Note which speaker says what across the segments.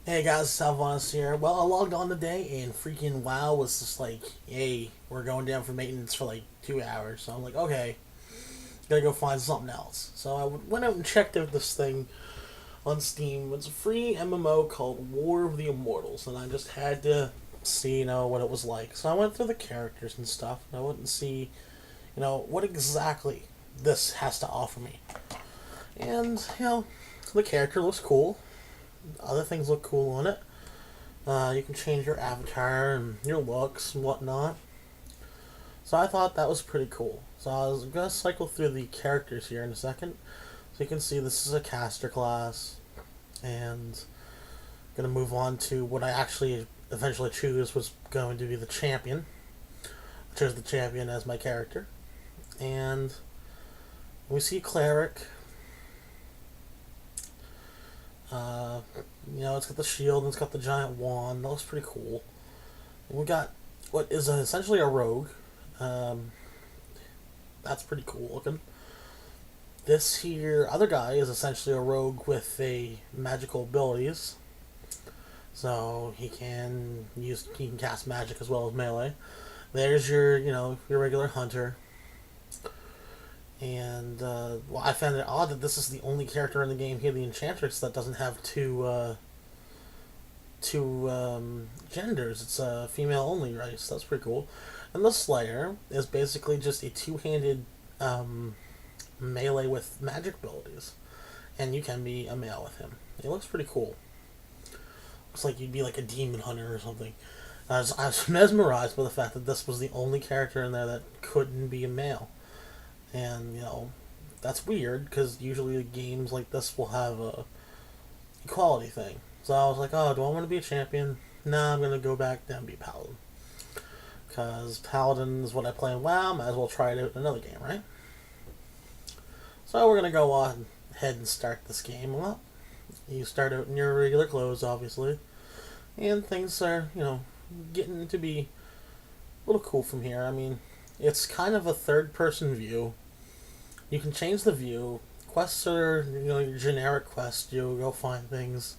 Speaker 1: Hey guys, Salvanis here. Well, I logged on today and freaking WoW was just like, hey, we're going down for maintenance for like 2 hours. So I'm like, okay, gotta go find something else. So I went out and checked out this thing on Steam. It's a free MMO called War of the Immortals, and I just had to see, what it was like. So I went through the characters and stuff, and I went and see, what exactly this has to offer me. And, the character looks cool. Other things look cool on it. You can change your avatar and your looks and whatnot. So I thought that was pretty cool. So I was going to cycle through the characters here in a second. So you can see this is a caster class. And I'm going to move on to what I actually eventually choose was going to be the champion. I chose the champion as my character. And we see cleric. Uh, it's got the shield and it's got the giant wand. That looks pretty cool. And we got what is essentially a rogue. Um, that's pretty cool looking. This here other guy is essentially a rogue with a magical abilities. So he can cast magic as well as melee. There's your regular hunter. And I found it odd that this is the only character in the game here, the Enchantress, that doesn't have two genders. It's a female only race. That's pretty cool. And the Slayer is basically just a two-handed melee with magic abilities, and you can be a male with him. It looks pretty cool. Looks like you'd be like a demon hunter or something. I was mesmerized by the fact that this was the only character in there that couldn't be a male. And, that's weird because usually games like this will have a equality thing. So I was like, oh, do I want to be a champion? Nah, I'm going to go back down and be paladin. Because paladin is what I play in WoW. Might as well try it out in another game, right? So we're going to go on ahead and start this game. Well, you start out in your regular clothes, obviously. And things are, getting to be a little cool from here. I mean, it's kind of a third-person view. You can change the view. Quests are, your generic quests. You go find things,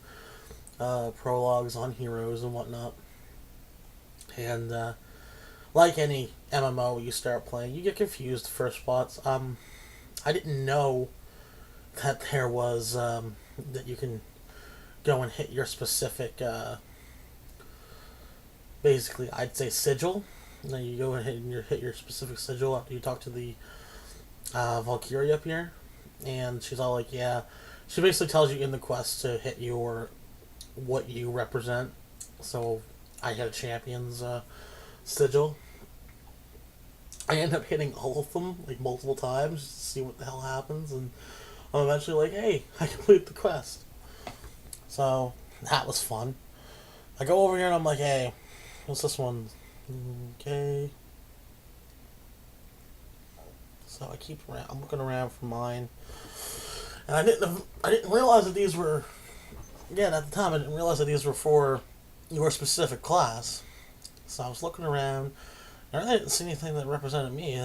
Speaker 1: prologues on heroes and whatnot. And like any MMO you start playing, you get confused the first spots. I didn't know that there was that you can go and hit your specific, basically, I'd say sigil. Then you go and hit your specific sigil after you talk to the Valkyrie up here, and she's all like, yeah. She basically tells you in the quest to hit what you represent. So I hit a champion's sigil. I end up hitting all of them like multiple times just to see what the hell happens, and I'm eventually like, hey, I completed the quest. So that was fun. I go over here and I'm like, hey, what's this one? Okay. So I'm looking around for mine, and I didn't realize that these were, again, at the time I didn't realize that these were for your specific class. So I was looking around, and I really didn't see anything that represented me.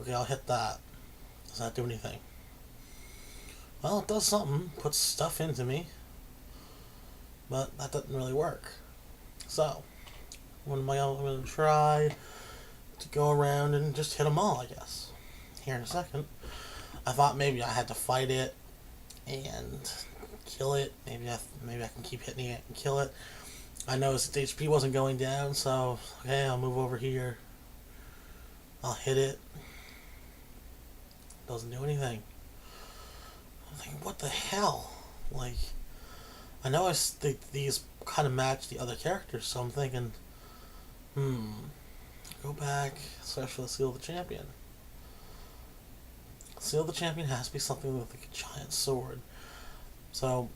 Speaker 1: Okay, I'll hit that. Does that do anything? Well, it does something. Puts stuff into me, but that doesn't really work. So, I'm going to try to go around and just hit them all, I guess. Here in a second. I thought maybe I had to fight it and kill it. Maybe I can keep hitting it and kill it. I noticed its HP wasn't going down, so okay, I'll move over here. I'll hit it. Doesn't do anything. I'm thinking, what the hell? Like, I know these kind of match the other characters, so I'm thinking, go back, search for the Seal of the Champion. Seal of the Champion has to be something with like a giant sword. So,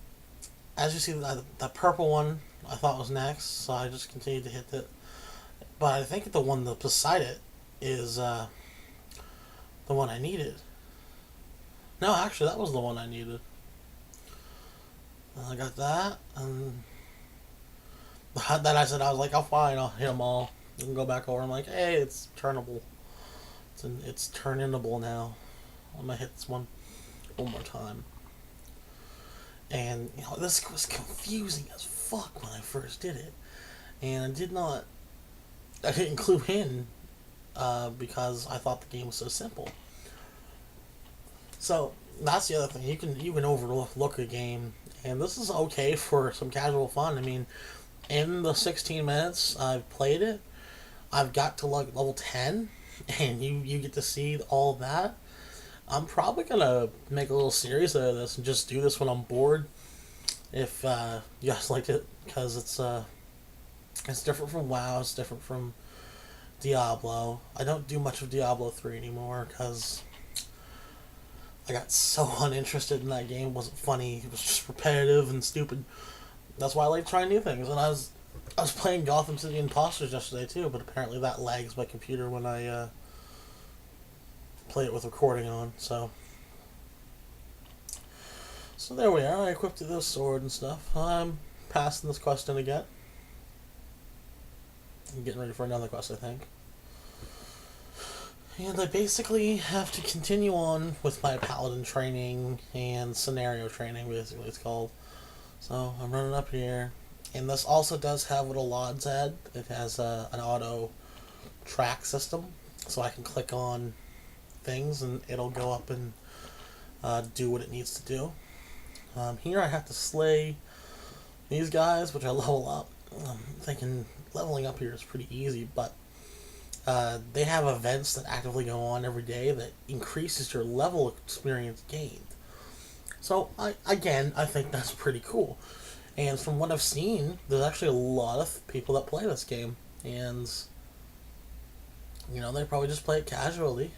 Speaker 1: as you see, that purple one I thought was next, so I just continued to hit it. But I think the one beside it is the one I needed. No, actually, that was the one I needed. And I got that, and then I was like, oh fine, I'll hit them all. You can go back over. I'm like, hey, it's turnable. It's turnable now. I'm gonna hit this one more time. And, this was confusing as fuck when I first did it. And I didn't clue in, because I thought the game was so simple. So, that's the other thing. You can overlook a game, and this is okay for some casual fun. I mean, in the 16 minutes I've played it, I've got to like level 10, and you get to see all that. I'm probably gonna make a little series out of this and just do this when I'm bored. If you guys like it, because it's different from WoW. It's different from Diablo. I don't do much of Diablo 3 anymore because I got so uninterested in that game. It wasn't funny. It was just repetitive and stupid. That's why I like trying new things. And I was playing Gotham City Imposters yesterday too, but apparently that lags my computer when I play it with recording on. So there we are. I equipped this sword and stuff. I'm passing this quest in again. I'm getting ready for another quest, I think. And I basically have to continue on with my paladin training and scenario training, basically it's called. So I'm running up here. And this also does have what a LOD's add. It has an auto track system. So I can click on things and it'll go up and do what it needs to do. Here I have to slay these guys, which I level up. I'm thinking leveling up here is pretty easy, but they have events that actively go on every day that increases your level experience gained. So, I think that's pretty cool. And from what I've seen, there's actually a lot of people that play this game. And, they probably just play it casually.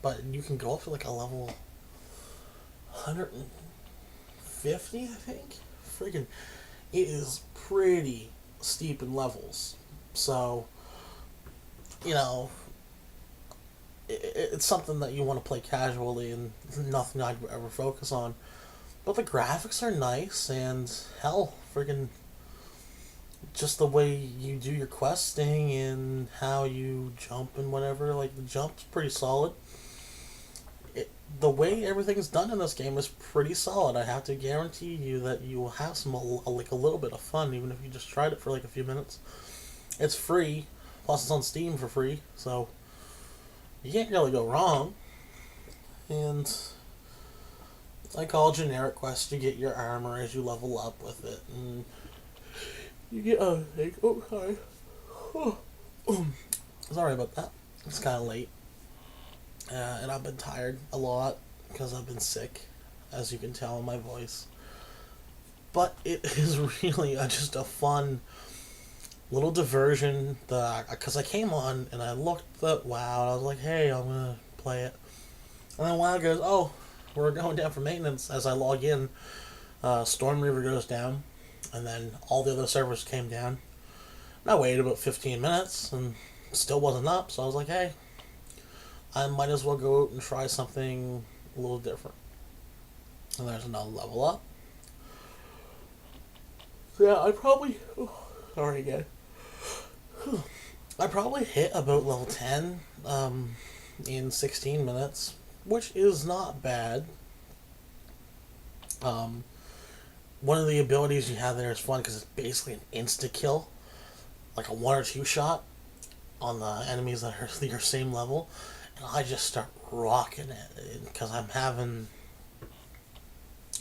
Speaker 1: But you can go up to like a level 150, I think? Freaking, it is pretty steep in levels. So, it's something that you want to play casually and nothing I'd ever focus on. But the graphics are nice, and hell, friggin' just the way you do your questing and how you jump and whatever, like the jump's pretty solid. The way everything's done in this game is pretty solid. I have to guarantee you that you will have like a little bit of fun, even if you just tried it for like a few minutes. It's free, plus it's on Steam for free, so you can't really go wrong. And like all generic quests, you get your armor as you level up with it, and you get sorry. Sorry about that. It's kind of late, and I've been tired a lot because I've been sick, as you can tell in my voice. But it is really just a fun little diversion. Because I came on and I looked at WoW and I was like, hey, I'm gonna play it. And then WoW goes, oh, we're going down for maintenance. As I log in, Storm Reaver goes down, and then all the other servers came down. And I waited about 15 minutes and still wasn't up, so I was like, hey, I might as well go out and try something a little different. And there's another level up. So yeah, sorry again. I probably hit about level 10 in 16 minutes, which is not bad. One of the abilities you have there is fun because it's basically an insta-kill, like a 1 or 2 shot on the enemies that are your same level, and I just start rocking it because I'm having...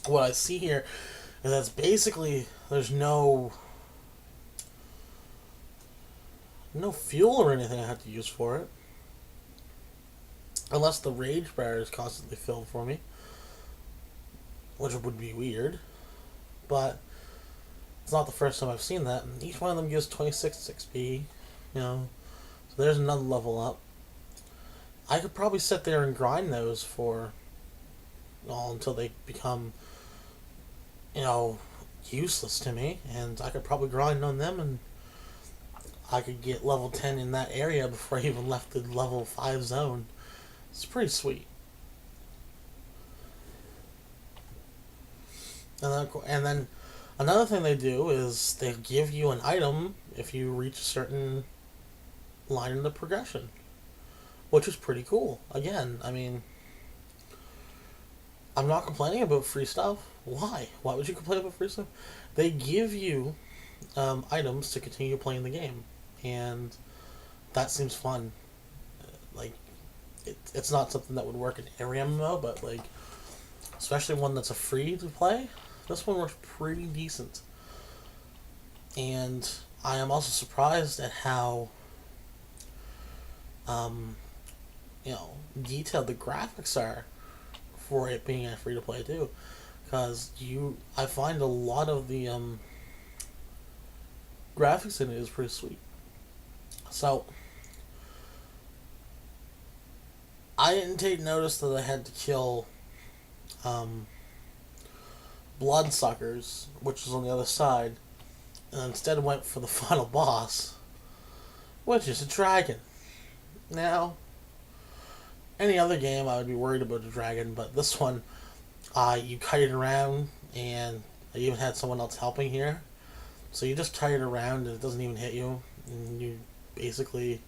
Speaker 1: What I see here is that's basically there's no fuel or anything I have to use for it. Unless the rage bar is constantly filled for me. Which would be weird. But it's not the first time I've seen that. And each one of them gives 26 XP. So there's another level up. I could probably sit there and grind those for until they become useless to me. And I could probably grind on them and I could get level 10 in that area before I even left the level 5 zone. It's pretty sweet. And then another thing they do is they give you an item if you reach a certain line in the progression, which is pretty cool. Again, I mean, I'm not complaining about free stuff. Why? Why would you complain about free stuff? They give you items to continue playing the game, and that seems fun. Like, it's not something that would work in every MMO, but like, especially one that's a free to play, this one works pretty decent. And I am also surprised at how, um, detailed the graphics are for it being a free to play too. Because I find a lot of the graphics in it is pretty sweet. So I didn't take notice that I had to kill bloodsuckers, which was on the other side, and instead went for the final boss, which is a dragon. Now, any other game I would be worried about a dragon, but this one, you kite it around, and I even had someone else helping here. So you just kite it around and it doesn't even hit you, and you basically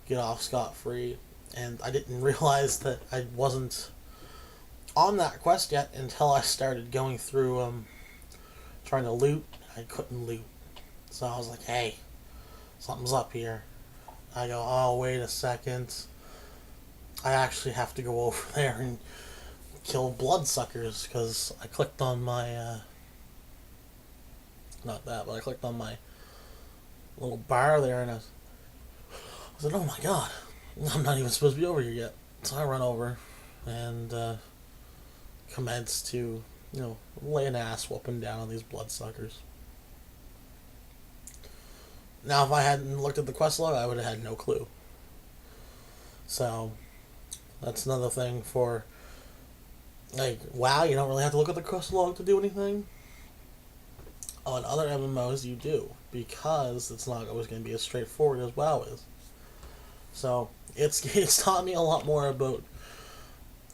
Speaker 1: get off scot-free. And I didn't realize that I wasn't on that quest yet until I started going through trying to loot. I couldn't loot. So I was like, hey, something's up here. I go, oh, wait a second. I actually have to go over there and kill bloodsuckers, because I clicked on my, not that, but I clicked on my little bar there, and I said, oh my god, I'm not even supposed to be over here yet. So I run over and commence to, lay an ass whooping down on these bloodsuckers. Now, if I hadn't looked at the quest log, I would have had no clue. So, that's another thing for, like, WoW, you don't really have to look at the quest log to do anything. On other MMOs, you do, because it's not always going to be as straightforward as WoW is. So, it's taught me a lot more about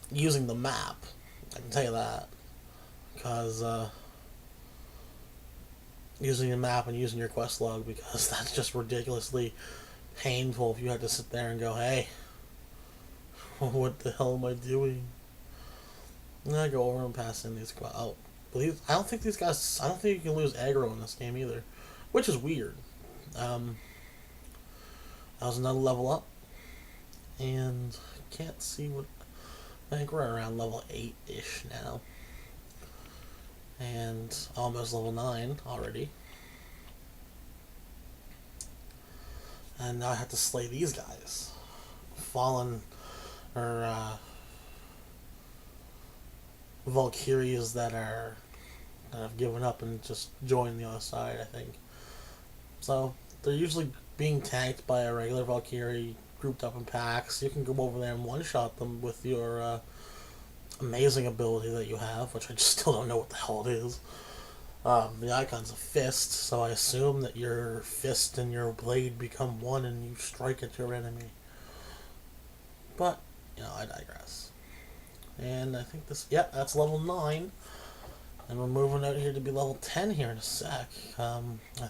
Speaker 1: using the map, I can tell you that. Because, using the map and using your quest log, because that's just ridiculously painful if you have to sit there and go, hey, what the hell am I doing? And I go over and pass in these. Oh, but I don't think these guys. I don't think you can lose aggro in this game either, which is weird. That was another level up, and I can't see what. I think we're around level 8-ish now. And almost level 9 already. And now I have to slay these guys. Fallen, or Valkyries that have given up and just joined the other side, I think. So, they're usually being tanked by a regular Valkyrie grouped up in packs. You can go over there and one-shot them with your amazing ability that you have, which I just still don't know what the hell it is. The icon's a fist, so I assume that your fist and your blade become one and you strike at your enemy. But, I digress. And I think that's level 9. And we're moving out here to be level 10 here in a sec. I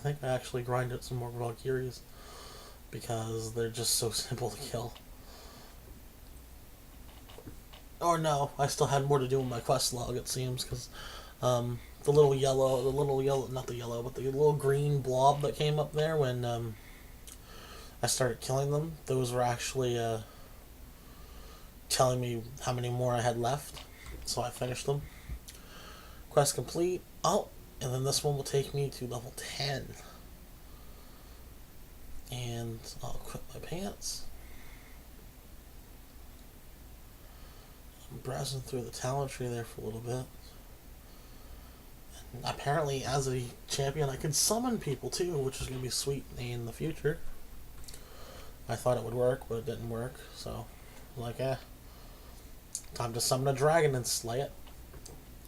Speaker 1: think I actually grind out some more Valkyries, because they're just so simple to kill. Or no, I still had more to do with my quest log, it seems, because the little yellow, not the yellow, but the little green blob that came up there when I started killing them, those were actually telling me how many more I had left, so I finished them. Quest complete. Oh, and then this one will take me to level 10. And I'll equip my pants. I'm browsing through the talent tree there for a little bit. And apparently, as a champion, I can summon people too, which is going to be sweet in the future. I thought it would work, but it didn't work. So, time to summon a dragon and slay it.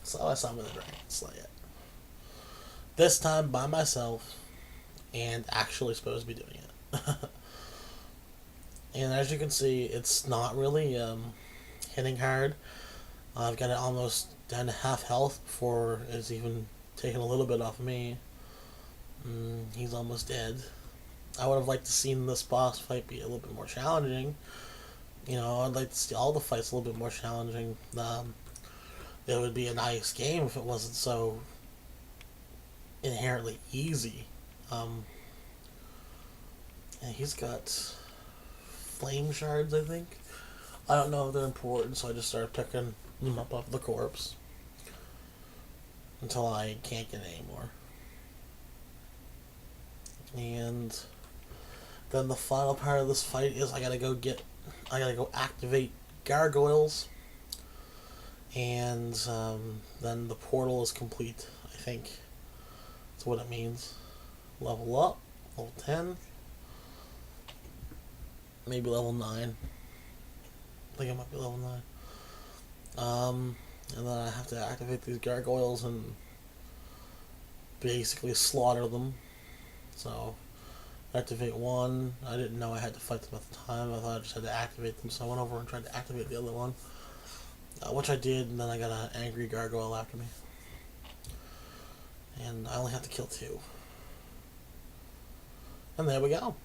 Speaker 1: So I summoned the dragon and slay it. This time by myself, and actually supposed to be doing it. And as you can see, it's not really hitting hard. I've got it almost down to half health before it's even taken a little bit off of me. He's almost dead. I would have liked to seen this boss fight be a little bit more challenging. I'd like to see all the fights a little bit more challenging. it would be a nice game if it wasn't so inherently easy. And he's got flame shards, I think. I don't know if they're important, so I just started picking them up off the corpse until I can't get any more. And then the final part of this fight is I gotta go activate gargoyles, and then the portal is complete. I think that's what it means. Level up, level 10, maybe level 9. I think it might be level 9. And then I have to activate these gargoyles and basically slaughter them. So, activate one. I didn't know I had to fight them at the time. I thought I just had to activate them, so I went over and tried to activate the other one. Which I did, and then I got an angry gargoyle after me. And I only have to kill 2. And there we go.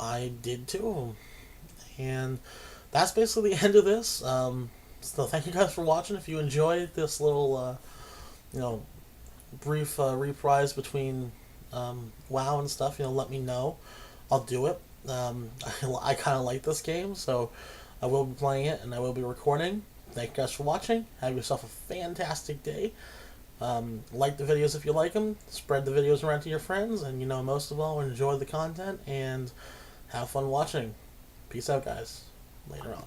Speaker 1: I did 2 of them. And that's basically the end of this. So thank you guys for watching. If you enjoyed this little, brief reprise between WoW and stuff, let me know. I'll do it. I kind of like this game, so I will be playing it and I will be recording. Thank you guys for watching. Have yourself a fantastic day. Like the videos if you like them. Spread the videos around to your friends, and most of all, enjoy the content and have fun watching. Peace out, guys. Later on.